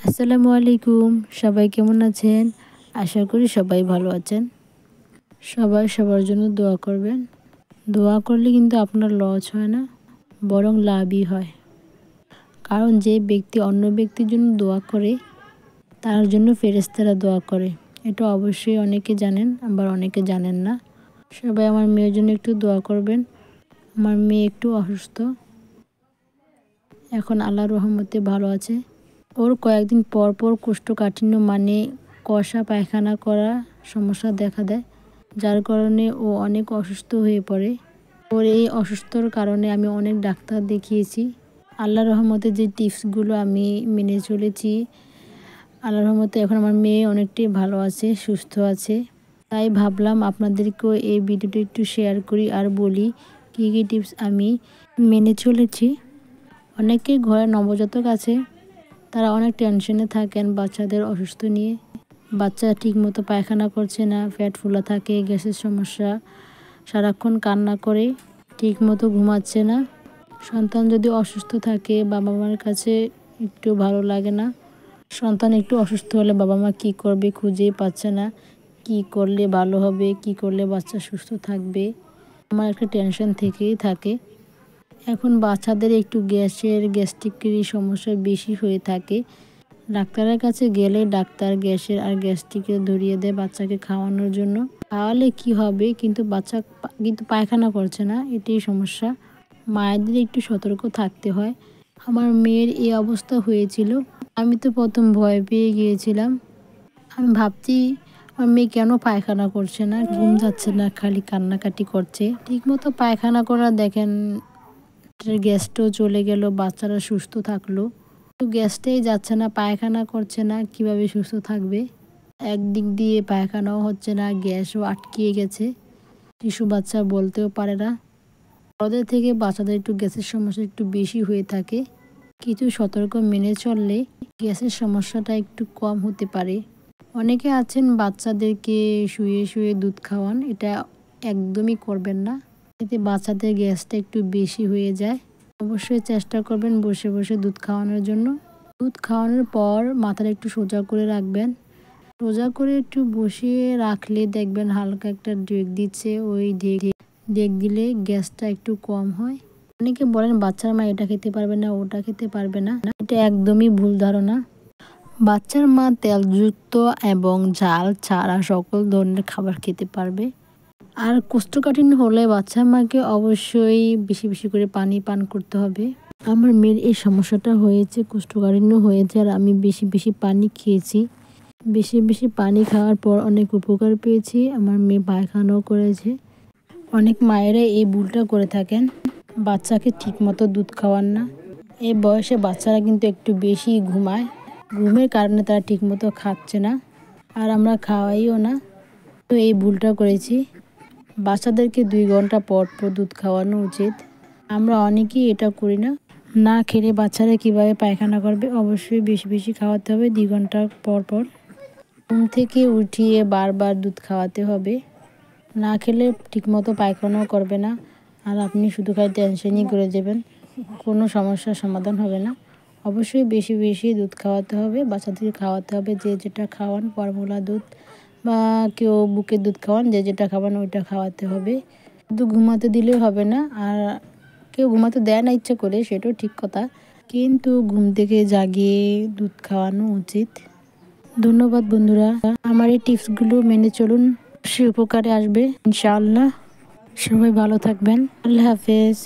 আসসালামু আলাইকুম। সবাই কেমন আছেন? আশা করি সবাই ভালো আছেন। সবাই সবার জন্য দোয়া করবেন। দোয়া করলে কিন্তু আপনার লস হয় না, বরং লাভই হয়। কারণ যে ব্যক্তি অন্য ব্যক্তির জন্য দোয়া করে, তার জন্য ফেরেশতারা দোয়া করে। এটা অবশ্যই অনেকে জানেন, আবার অনেকে জানেন না। সবাই আমার মেয়ের জন্য একটু দোয়া করবেন। আমার মেয়ে একটু অসুস্থ, এখন আল্লাহর রহমতে ভালো আছে। ওর কয়েকদিন পর পর কোষ্ঠকাঠিন্য মানে কষা পায়খানা করা সমস্যা দেখা দেয়, যার কারণে ও অনেক অসুস্থ হয়ে পড়ে। ওর এই অসুস্থর কারণে আমি অনেক ডাক্তার দেখিয়েছি। আল্লাহর রহমতে যে টিপসগুলো আমি মেনে চলেছি, আল্লাহর রহমতে এখন আমার মেয়ে অনেকটাই ভালো আছে, সুস্থ আছে। তাই ভাবলাম আপনাদেরকেও এই ভিডিওটা একটু শেয়ার করি আর বলি কী কী টিপস আমি মেনে চলেছি। অনেকের ঘরে নবজাতক আছে, তারা অনেক টেনশনে থাকেন বাচ্চাদের অসুস্থ নিয়ে। বাচ্চা ঠিকমতো পায়খানা করছে না, পেট ফোলা থাকে, গ্যাসের সমস্যা, সারাক্ষণ কান্না করে, ঠিকমতো ঘুমাচ্ছে না। সন্তান যদি অসুস্থ থাকে বাবা মার কাছে একটু ভালো লাগে না। সন্তান একটু অসুস্থ হলে বাবা মা কী করবে খুঁজেই পাচ্ছে না, কি করলে ভালো হবে, কি করলে বাচ্চা সুস্থ থাকবে। আমার একটা টেনশন থেকেই থাকে। এখন বাচ্চাদের একটু গ্যাস্ট্রিকের সমস্যা বেশি হয়ে থাকে। ডাক্তারের কাছে গেলে ডাক্তার গ্যাসের আর গ্যাস্ট্রিকের ধরিয়ে দেয় বাচ্চাকে খাওয়ানোর জন্য। খাওয়ালে কি হবে, কিন্তু বাচ্চা কিন্তু পায়খানা করছে না, এটাই সমস্যা। মায়েদের একটু সতর্ক থাকতে হয়। আমার মেয়ের এই অবস্থা হয়েছিল। আমি তো প্রথম ভয় পেয়ে গিয়েছিলাম। আমি ভাবছি আমার মেয়ে কেন পায়খানা করছে না, ঘুম যাচ্ছে না, খালি কান্নাকাটি করছে। ঠিকমতো পায়খানা করা দেখেন, গ্যাসটাও চলে গেল, বাচ্চারা সুস্থ থাকলো। তো গ্যাসটাই যাচ্ছে না, পায়খানা করছে না, কিভাবে সুস্থ থাকবে? একদিক দিয়ে পায়খানাও হচ্ছে না, গ্যাসও আটকিয়ে গেছে। শিশু বাচ্চা বলতেও পারে না। বড়দের থেকে বাচ্চাদের একটু গ্যাসের সমস্যা একটু বেশি হয়ে থাকে। কিছু সতর্ক মেনে চললে গ্যাসের সমস্যাটা একটু কম হতে পারে। অনেকে আছেন বাচ্চাদেরকে শুয়ে শুয়ে দুধ খাওয়ান, এটা একদমই করবেন না। এতে বাচ্চাদের গ্যাসটা একটু বেশি হয়ে যায়। অবশ্যই চেষ্টা করবেন বসে বসে দুধ খাওয়ানোর জন্য। দুধ খাওয়ানোর পর মাথাটা একটু সোজা করে রাখবেন। সোজা করে একটু বসিয়ে রাখলে দেখবেন হালকা একটা ডেক দিচ্ছে, ওই ডেক দিলে গ্যাসটা একটু কম হয়। অনেকে বলেন বাচ্চার মা এটা খেতে পারবে না, ওটা খেতে পারবে না, এটা একদমই ভুল ধারণা। বাচ্চার মা তেলযুক্ত এবং ঝাল ছাড়া সকল ধরনের খাবার খেতে পারবে। আর কোষ্ঠকাঠিন্য হলে বাচ্চার মাকে অবশ্যই বেশি বেশি করে পানি পান করতে হবে। আমার মেয়ের এই সমস্যাটা হয়েছে, কোষ্ঠকাঠিন্য হয়েছে, আর আমি বেশি বেশি পানি খেয়েছি। বেশি বেশি পানি খাওয়ার পর অনেক উপকার পেয়েছি। আমার মেয়ে পায়খানাও করেছে। অনেক মায়েরা এই ভুলটা করে থাকেন, বাচ্চাকে ঠিকমতো দুধ খাওয়ান না। এই বয়সে বাচ্চারা কিন্তু একটু বেশি ঘুমায়, ঘুমের কারণে তারা ঠিকমতো খাচ্ছে না, আর আমরা খাওয়াইও না। তো এই ভুলটা করেছি। বাচ্চাদেরকে 2 ঘন্টা পর পর দুধ খাওয়ানো উচিত। আমরা অনেকেই এটা করি না। না খেলে বাচ্চারা কিভাবে পায়খানা করবে? অবশ্যই বেশি বেশি খাওয়াতে হবে 2 ঘন্টা পর পর। ঘুম থেকে উঠিয়ে বারবার দুধ খাওয়াতে হবে। না খেলে ঠিকমতো পায়খানাও করবে না, আর আপনি শুধু খালি টেনশনই করে যাবেন, কোনো সমস্যার সমাধান হবে না। অবশ্যই বেশি বেশি দুধ খাওয়াতে হবে, বাচ্চাদের খাওয়াতে হবে। যে যেটা খাওয়ান, ফর্মুলা দুধ বা কেউ বুকের দুধ খাওয়ান, যে যেটা খাওয়ান ওইটা খাওয়াতে হবে। শুধু ঘুমাতে দিলেই হবে না, আর কেউ ঘুমাতে দেয় না ইচ্ছে করে, সেটাও ঠিক কথা, কিন্তু ঘুম থেকে জাগিয়ে দুধ খাওয়ানো উচিত। ধন্যবাদ বন্ধুরা, আমার এই টিপসগুলো মেনে চলুন, সে উপকারে আসবে ইনশাআল্লাহ। সবাই ভালো থাকবেন। আল্লাহ হাফেজ।